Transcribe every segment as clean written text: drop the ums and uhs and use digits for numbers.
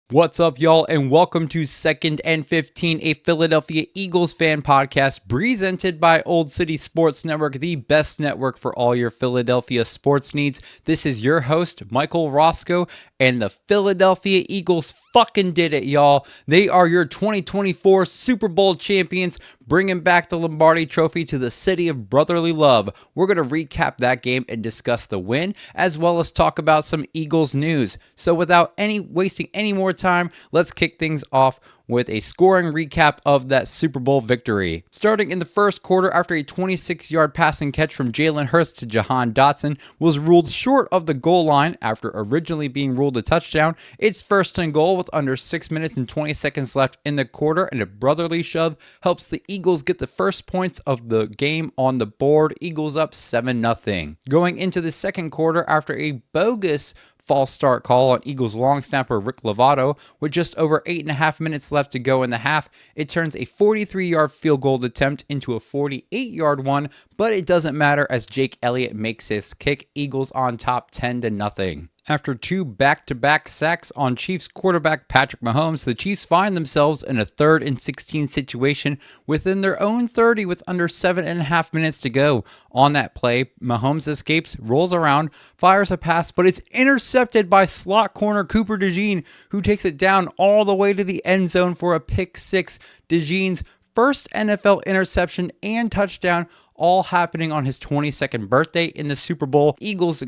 What's up, y'all, and welcome to Second and 15, a Philadelphia Eagles fan podcast presented by Old City Sports Network, the best network for all your Philadelphia sports needs. This is your host, Michael Roscoe, and the Philadelphia Eagles fucking did it, y'all. They are your 2024 Super Bowl champions, bringing back the Lombardi Trophy to the city of brotherly love. We're going to recap that game and discuss the win, as well as talk about some Eagles news. So without wasting any more time, let's kick things off with a scoring recap of that Super Bowl victory. Starting in the first quarter, after a 26-yard passing catch from Jalen Hurts to Jahan Dotson was ruled short of the goal line after originally being ruled a touchdown. It's first and goal with under 6 minutes and 20 seconds left in the quarter, and a brotherly shove helps the Eagles get the first points of the game on the board. Eagles up 7-0. Going into the second quarter, after a bogus false start call on Eagles long snapper Rick Lovato, with just over 8.5 minutes left to go in the half, it turns a 43-yard field goal attempt into a 48-yard one, but it doesn't matter as Jake Elliott makes his kick. Eagles on top 10-0. After two back-to-back sacks on Chiefs quarterback Patrick Mahomes, the Chiefs find themselves in a 3rd and 16 situation within their own 30 with under 7.5 minutes to go. On that play, Mahomes escapes, rolls around, fires a pass, but it's intercepted by slot corner Cooper DeJean, who takes it down all the way to the end zone for a pick six. DeJean's first NFL interception and touchdown, all happening on his 22nd birthday in the Super Bowl. Eagles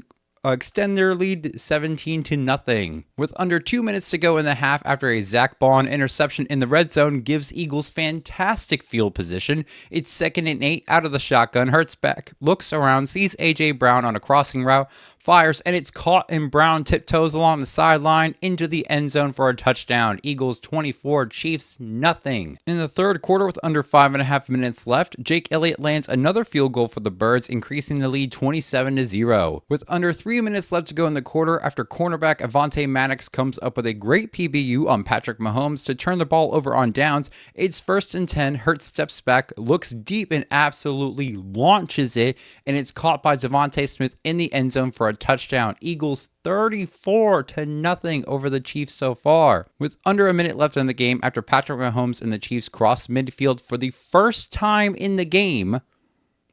extend their lead 17-0. With under 2 minutes to go in the half, after a Zach Bond interception in the red zone gives Eagles fantastic field position, it's 2nd and 8 out of the shotgun. Hurts back, looks around, sees A.J. Brown on a crossing route, fires, and it's caught, and Brown tiptoes along the sideline into the end zone for a touchdown. Eagles 24, Chiefs nothing. In the third quarter, with under 5.5 minutes left, Jake Elliott lands another field goal for the Birds, increasing the lead 27-0. With under 3 minutes left to go in the quarter, after cornerback Avonte Maddox comes up with a great PBU on Patrick Mahomes to turn the ball over on downs, it's 1st and 10. Hurts steps back, looks deep, and absolutely launches it, and it's caught by Devontae Smith in the end zone for a touchdown. Eagles 34-0 over the Chiefs so far. With under a minute left in the game, after Patrick Mahomes and the Chiefs cross midfield for the first time in the game,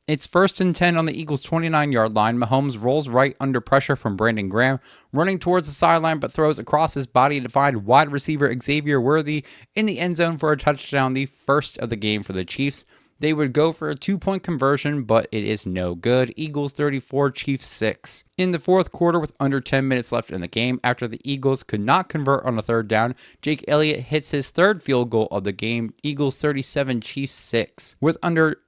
it's 1st and 10 on the Eagles' 29-yard line. Mahomes rolls right under pressure from Brandon Graham, running towards the sideline, but throws across his body to find wide receiver Xavier Worthy in the end zone for a touchdown, the first of the game for the Chiefs. They would go for a 2-point conversion, but it is no good. Eagles 34, Chiefs 6. In the fourth quarter, with under 10 minutes left in the game, after the Eagles could not convert on a third down, Jake Elliott hits his third field goal of the game. Eagles 37, Chiefs 6. With under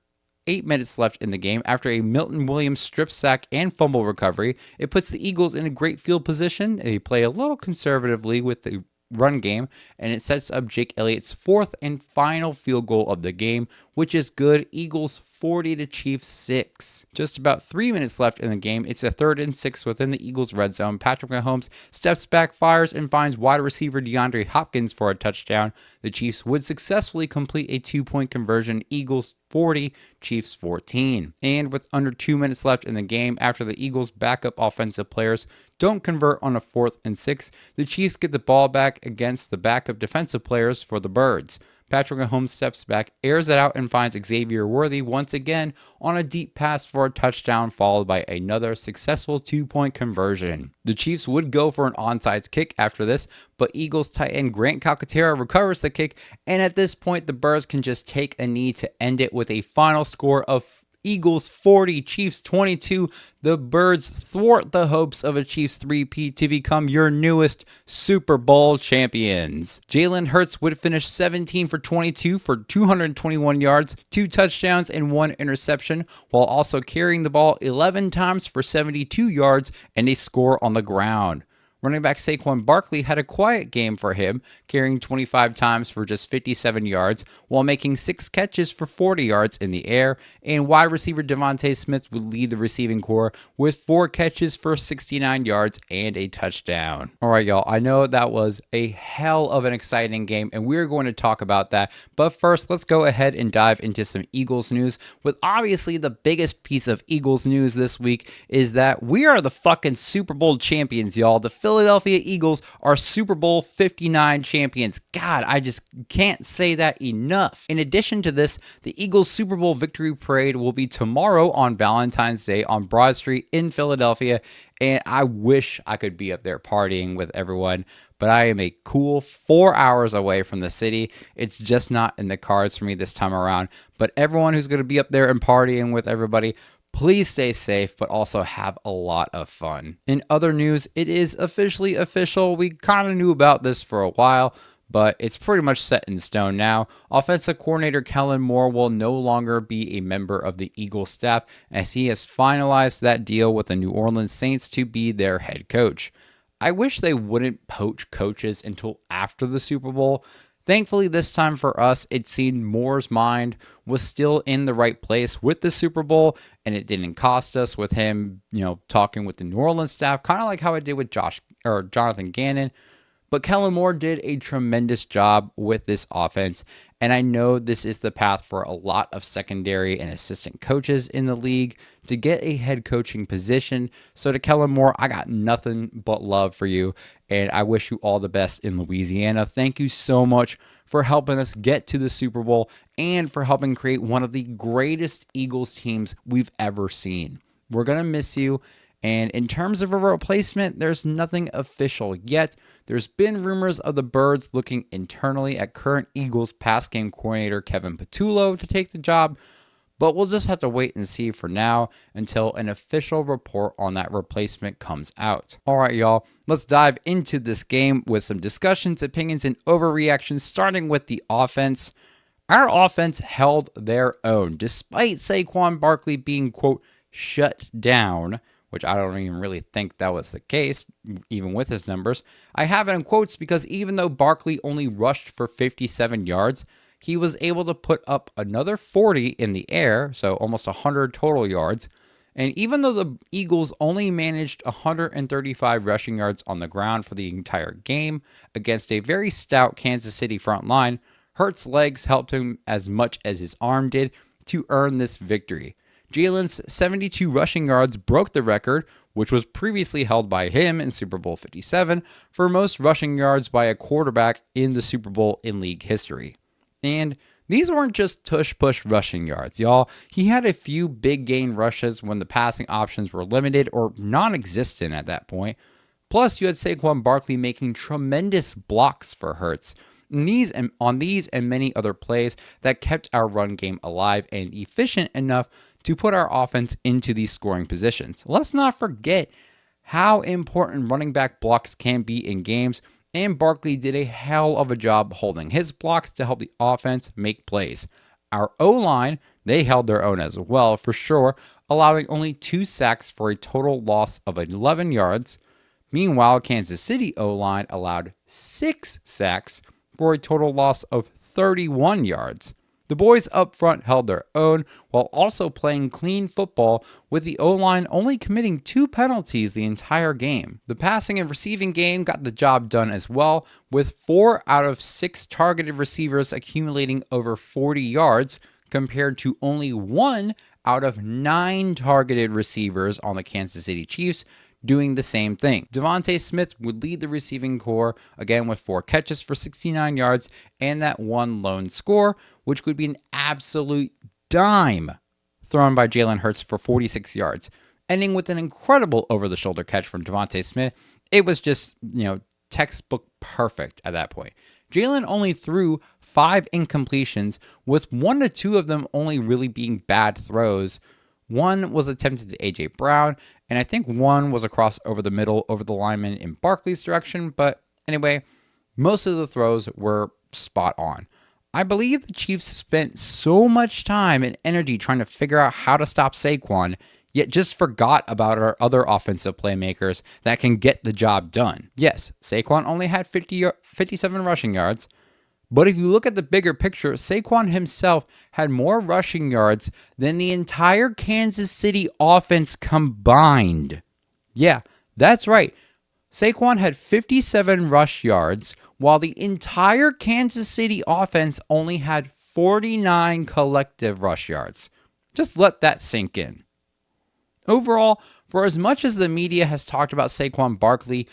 8 minutes left in the game, after a Milton Williams strip sack and fumble recovery, it puts the Eagles in a great field position. They play a little conservatively with the run game, and it sets up Jake Elliott's fourth and final field goal of the game, which is good. Eagles 40 Chiefs 6. Just about 3 minutes left in the game. It's a 3rd and 6 within the Eagles red zone. Patrick Mahomes steps back, fires, and finds wide receiver DeAndre Hopkins for a touchdown. The Chiefs would successfully complete a 2-point conversion. Eagles 40, Chiefs 14. And with under 2 minutes left in the game, after the Eagles' backup offensive players don't convert on a 4th and 6, the Chiefs get the ball back against the backup defensive players for the Birds. Patrick Mahomes steps back, airs it out, and finds Xavier Worthy once again on a deep pass for a touchdown, followed by another successful 2-point conversion. The Chiefs would go for an onside kick after this, but Eagles tight end Grant Calcaterra recovers the kick, and at this point, the Birds can just take a knee to end it with a final score of Eagles 40, Chiefs 22. The Birds thwart the hopes of a Chiefs three-peat to become your newest Super Bowl champions. Jalen Hurts would finish 17 for 22 for 221 yards, 2 touchdowns, and 1 interception, while also carrying the ball 11 times for 72 yards and a score on the ground. Running back Saquon Barkley had a quiet game for him, carrying 25 times for just 57 yards, while making 6 catches for 40 yards in the air, and wide receiver Devontae Smith would lead the receiving corps with 4 catches for 69 yards and a touchdown. All right, y'all, I know that was a hell of an exciting game, and we're going to talk about that, but first, let's go ahead and dive into some Eagles news, with obviously the biggest piece of Eagles news this week is that we are the fucking Super Bowl champions, y'all. The Philadelphia Eagles are Super Bowl 59 champions. God, I just can't say that enough. In addition to this, the Eagles Super Bowl victory parade will be tomorrow on Valentine's Day on Broad Street in Philadelphia, and I wish I could be up there partying with everyone, but I am a cool 4 hours away from the city. It's just not in the cards for me this time around, but everyone who's going to be up there and partying with everybody, please stay safe, but also have a lot of fun. In other news, it is officially official. We kind of knew about this for a while, but it's pretty much set in stone now. Offensive coordinator Kellen Moore will no longer be a member of the Eagles staff, as he has finalized that deal with the New Orleans Saints to be their head coach. I wish they wouldn't poach coaches until after the Super Bowl. Thankfully, this time for us, it seemed Moore's mind was still in the right place with the Super Bowl, and it didn't cost us with him, talking with the New Orleans staff, kind of like how I did with Jonathan Gannon. But Kellen Moore did a tremendous job with this offense, and I know this is the path for a lot of secondary and assistant coaches in the league to get a head coaching position. So to Kellen Moore, I got nothing but love for you, and I wish you all the best in Louisiana. Thank you so much for helping us get to the Super Bowl and for helping create one of the greatest Eagles teams we've ever seen. We're going to miss you. And in terms of a replacement, there's nothing official yet. There's been rumors of the Birds looking internally at current Eagles pass game coordinator Kevin Patullo to take the job, but we'll just have to wait and see for now until an official report on that replacement comes out. All right, y'all, let's dive into this game with some discussions, opinions, and overreactions, starting with the offense. Our offense held their own, despite Saquon Barkley being, quote, shut down, which I don't even really think that was the case, even with his numbers. I have it in quotes because even though Barkley only rushed for 57 yards, he was able to put up another 40 in the air, so almost 100 total yards. And even though the Eagles only managed 135 rushing yards on the ground for the entire game against a very stout Kansas City front line, Hurts' legs helped him as much as his arm did to earn this victory. Jalen's 72 rushing yards broke the record, which was previously held by him in Super Bowl 57, for most rushing yards by a quarterback in the Super Bowl in league history. And these weren't just tush-push rushing yards, y'all. He had a few big gain rushes when the passing options were limited or non-existent at that point. Plus, you had Saquon Barkley making tremendous blocks for Hurts. On these and many other plays that kept our run game alive and efficient enough to put our offense into these scoring positions. Let's not forget how important running back blocks can be in games, and Barkley did a hell of a job holding his blocks to help the offense make plays. Our O-line, they held their own as well, for sure, allowing only 2 sacks for a total loss of 11 yards. Meanwhile, Kansas City O-line allowed 6 sacks for a total loss of 31 yards. The boys up front held their own while also playing clean football, with the O-line only committing 2 penalties the entire game. The passing and receiving game got the job done as well, with 4 out of 6 targeted receivers accumulating over 40 yards, compared to only 1 out of 9 targeted receivers on the Kansas City Chiefs doing the same thing. Devontae Smith would lead the receiving corps, again with 4 catches for 69 yards and that 1 lone score, which would be an absolute dime thrown by Jalen Hurts for 46 yards, ending with an incredible over-the-shoulder catch from Devontae Smith. It was just, textbook perfect at that point. Jalen only threw 5 incompletions, with 1 to 2 of them only really being bad throws. One was attempted to A.J. Brown, and I think one was across over the middle over the lineman in Barkley's direction. But anyway, most of the throws were spot on. I believe the Chiefs spent so much time and energy trying to figure out how to stop Saquon, yet just forgot about our other offensive playmakers that can get the job done. Yes, Saquon only had 57 rushing yards, but if you look at the bigger picture, Saquon himself had more rushing yards than the entire Kansas City offense combined. Yeah, that's right. Saquon had 57 rush yards, while the entire Kansas City offense only had 49 collective rush yards. Just let that sink in. Overall, for as much as the media has talked about Saquon Barkley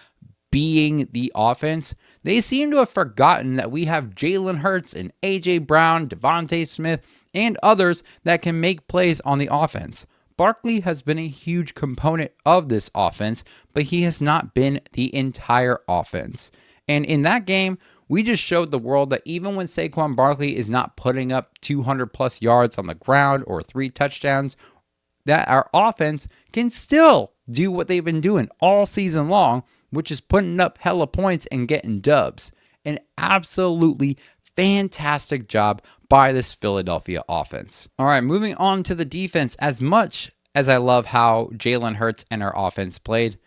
being the offense, they seem to have forgotten that we have Jalen Hurts and A.J. Brown, Devontae Smith, and others that can make plays on the offense. Barkley has been a huge component of this offense, but he has not been the entire offense. And in that game, we just showed the world that even when Saquon Barkley is not putting up 200 plus yards on the ground or 3 touchdowns, that our offense can still do what they've been doing all season long, which is putting up hella points and getting dubs. An absolutely fantastic job by this Philadelphia offense. All right, moving on to the defense. As much as I love how Jalen Hurts and our offense played,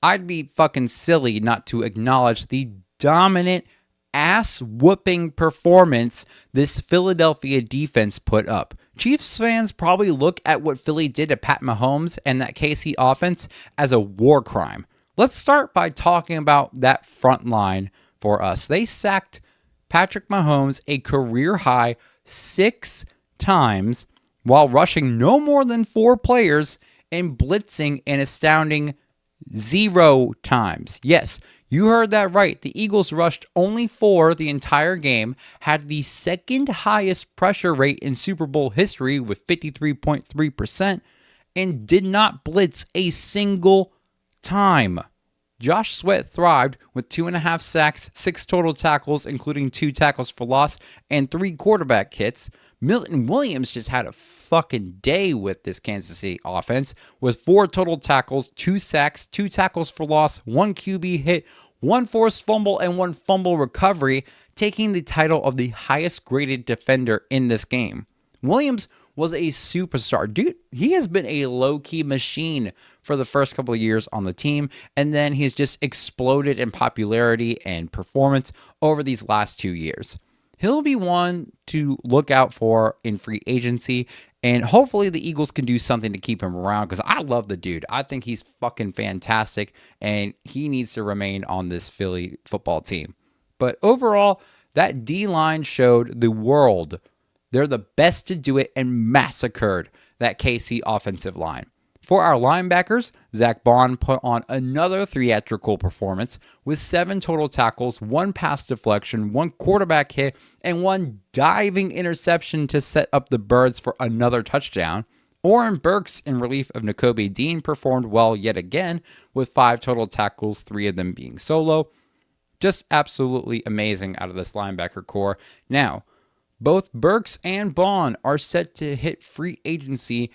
I'd be fucking silly not to acknowledge the dominant ass-whooping performance this Philadelphia defense put up. Chiefs fans probably look at what Philly did to Pat Mahomes and that KC offense as a war crime. Let's start by talking about that front line for us. They sacked Patrick Mahomes a career-high 6 times while rushing no more than 4 players and blitzing an astounding 0 times. Yes, you heard that right. The Eagles rushed only 4 the entire game, had the second highest pressure rate in Super Bowl history with 53.3%, and did not blitz a single time. Josh Sweat thrived with 2.5 sacks, 6 total tackles, including 2 tackles for loss, and 3 quarterback hits. Milton Williams just had a fucking day with this Kansas City offense with 4 total tackles, 2 sacks, 2 tackles for loss, 1 QB hit, 1 forced fumble, and 1 fumble recovery, taking the title of the highest graded defender in this game. Williams was a superstar. Dude, he has been a low-key machine for the first couple of years on the team, and then he's just exploded in popularity and performance over these last 2 years. He'll be one to look out for in free agency, and hopefully the Eagles can do something to keep him around because I love the dude. I think he's fucking fantastic, and he needs to remain on this Philly football team. But overall, that D-line showed the world they're the best to do it and massacred that KC offensive line. For our linebackers, Zach Bond put on another theatrical performance with 7 total tackles, 1 pass deflection, 1 quarterback hit, and 1 diving interception to set up the Birds for another touchdown. Oren Burks, in relief of Nakobe Dean, performed well yet again with 5 total tackles, 3 of them being solo. Just absolutely amazing out of this linebacker core. Now, both Burks and Bond are set to hit free agency,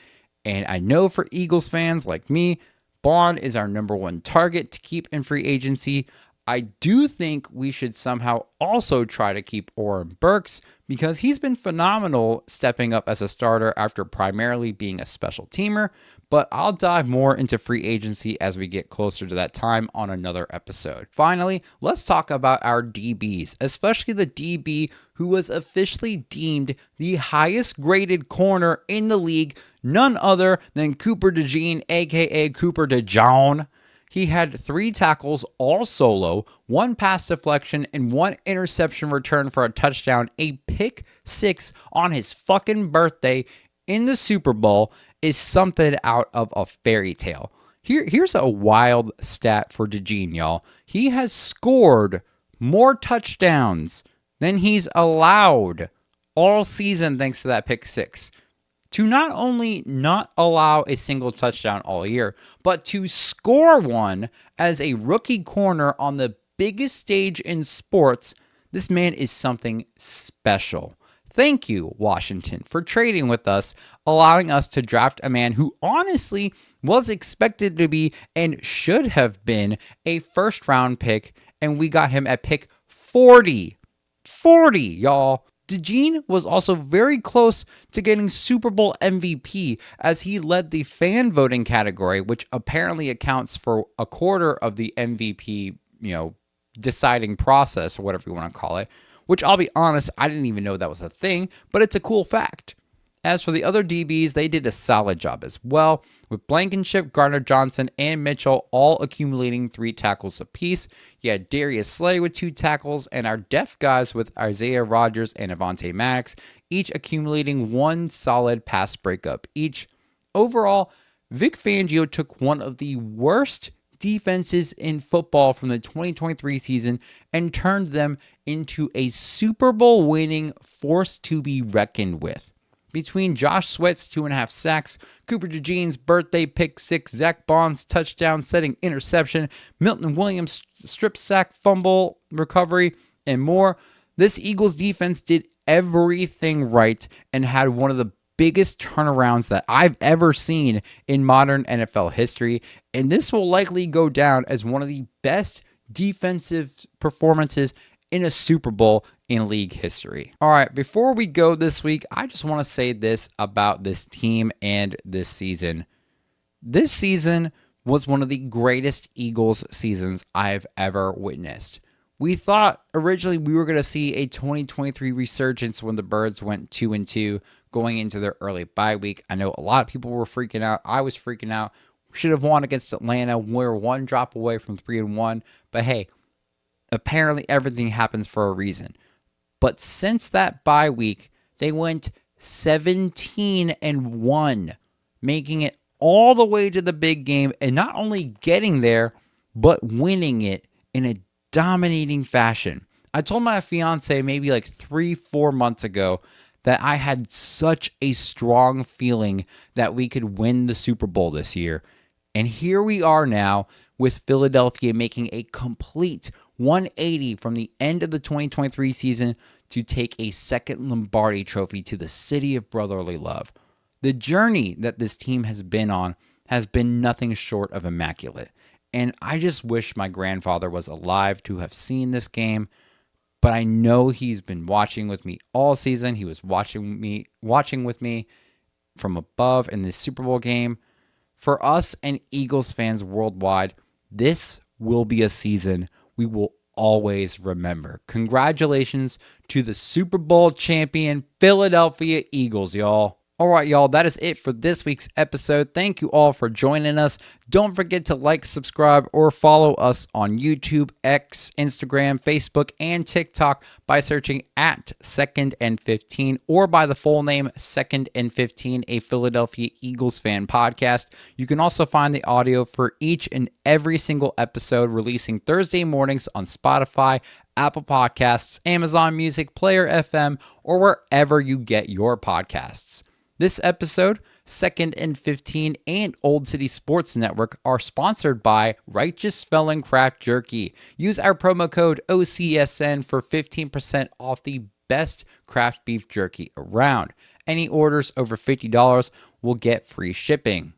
and I know for Eagles fans like me, Bond is our number 1 target to keep in free agency. I do think we should somehow also try to keep Oren Burks because he's been phenomenal stepping up as a starter after primarily being a special teamer, but I'll dive more into free agency as we get closer to that time on another episode. Finally, let's talk about our DBs, especially the DB who was officially deemed the highest graded corner in the league, none other than Cooper DeJean, aka Cooper DeJean. He had 3 tackles, all solo, 1 pass deflection, and 1 interception return for a touchdown. A pick 6 on his fucking birthday in the Super Bowl is something out of a fairy tale. Here's a wild stat for DeJean, y'all. He has scored more touchdowns than he's allowed all season thanks to that pick 6. To not only not allow a single touchdown all year, but to score one as a rookie corner on the biggest stage in sports, This man is something special. Thank you, Washington, for trading with us, allowing us to draft a man who honestly was expected to be and should have been a first round pick, and we got him at pick 40. 40, y'all. DeJean was also very close to getting Super Bowl MVP as he led the fan voting category, which apparently accounts for a quarter of the MVP, deciding process, or whatever you want to call it, which I'll be honest, I didn't even know that was a thing, but it's a cool fact. As for the other DBs, they did a solid job as well, with Blankenship, Gardner-Johnson, and Mitchell all accumulating 3 tackles apiece. You had Darius Slay with 2 tackles, and our depth guys with Isaiah Rodgers and Avonte Maddox, each accumulating 1 solid pass breakup each. Overall, Vic Fangio took one of the worst defenses in football from the 2023 season and turned them into a Super Bowl winning force to be reckoned with. Between Josh Sweat's 2.5 sacks, Cooper DeJean's birthday pick 6, Zach Bond's touchdown-setting interception, Milton Williams' strip sack fumble recovery, and more, this Eagles defense did everything right and had one of the biggest turnarounds that I've ever seen in modern NFL history, and this will likely go down as one of the best defensive performances in a Super Bowl in league history. All right, before we go this week, I just want to say this about this team and this season. This season was one of the greatest Eagles seasons I've ever witnessed. We thought originally we were going to see a 2023 resurgence when the Birds went 2-2 going into their early bye week. I know a lot of people were freaking out. I was freaking out. We should have won against Atlanta. We're 1 drop away from 3-1. But hey, apparently everything happens for a reason. But since that bye week, they went 17-1, making it all the way to the big game and not only getting there, but winning it in a dominating fashion. I told my fiance maybe like 3-4 months ago that I had such a strong feeling that we could win the Super Bowl this year. And here we are now with Philadelphia making a complete 180 from the end of the 2023 season to take a second Lombardi trophy to the city of brotherly love. The journey that this team has been on has been nothing short of immaculate. And I just wish my grandfather was alive to have seen this game. But I know he's been watching with me all season. He was watching with me from above in this Super Bowl game. For us and Eagles fans worldwide, this will be a season we will always remember. Congratulations to the Super Bowl champion Philadelphia Eagles, y'all. All right, y'all, that is it for this week's episode. Thank you all for joining us. Don't forget to like, subscribe, or follow us on YouTube, X, Instagram, Facebook, and TikTok by searching at 2nd and 15 or by the full name 2nd and 15, a Philadelphia Eagles fan podcast. You can also find the audio for each and every single episode releasing Thursday mornings on Spotify, Apple Podcasts, Amazon Music, Player FM, or wherever you get your podcasts. This episode, 2nd and 15, and Old City Sports Network are sponsored by Righteous Felon Craft Jerky. Use our promo code OCSN for 15% off the best craft beef jerky around. Any orders over $50 will get free shipping.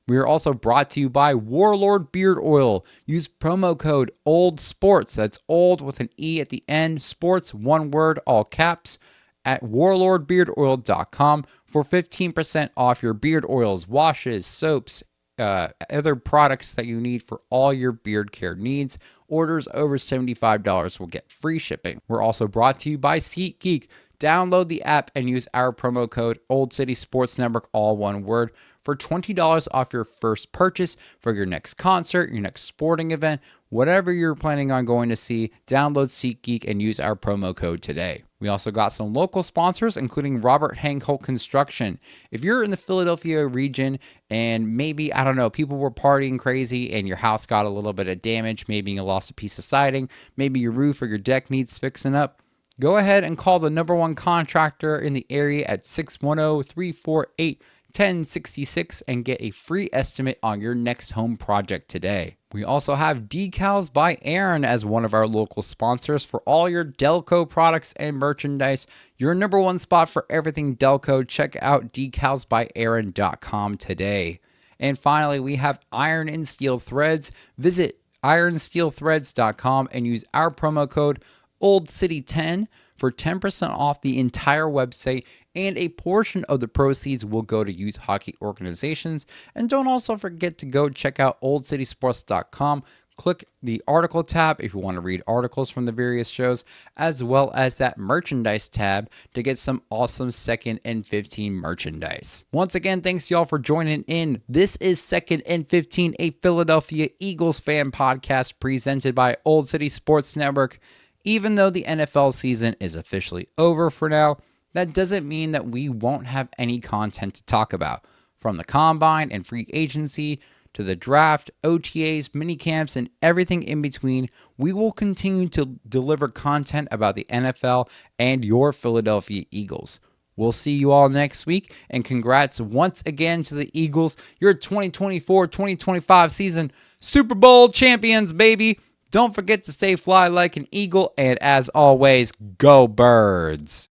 We are also brought to you by Warlord Beard Oil. Use promo code OLDSPORTS, that's old with an E at the end, sports, one word, all caps, at warlordbeardoil.com for 15% off your beard oils, washes, soaps, other products that you need for all your beard care needs. Orders over $75 will get free shipping. We're also brought to you by SeatGeek. Download the app and use our promo code Old City Sports Network, all one word, for $20 off your first purchase for your next concert, your next sporting event, whatever you're planning on going to see. Download SeatGeek and use our promo code today. We also got some local sponsors, including Robert Hancock Construction. If you're in the Philadelphia region and maybe, I don't know, people were partying crazy and your house got a little bit of damage, maybe you lost a piece of siding, maybe your roof or your deck needs fixing up, go ahead and call the #1 contractor in the area at 610-348 1066 and get a free estimate on your next home project today. We also have Decals by Aaron as one of our local sponsors for all your Delco products and merchandise. Your number one spot for everything Delco. Check out decalsbyaaron.com today. And finally, we have Iron and Steel Threads. Visit ironsteelthreads.com and use our promo code OldCity10 for 10% off the entire website, and a portion of the proceeds will go to youth hockey organizations. And don't also forget to go check out oldcitysports.com. Click the article tab if you want to read articles from the various shows, as well as that merchandise tab to get some awesome 2nd and 15 merchandise. Once again, thanks y'all for joining in. This is 2nd and 15, a Philadelphia Eagles fan podcast presented by Old City Sports Network. Even though the NFL season is officially over for now, that doesn't mean that we won't have any content to talk about. From the combine and free agency to the draft, OTAs, minicamps, and everything in between, we will continue to deliver content about the NFL and your Philadelphia Eagles. We'll see you all next week, and congrats once again to the Eagles, your 2024-2025 season Super Bowl champions, baby! Don't forget to stay fly like an eagle, and as always, go Birds!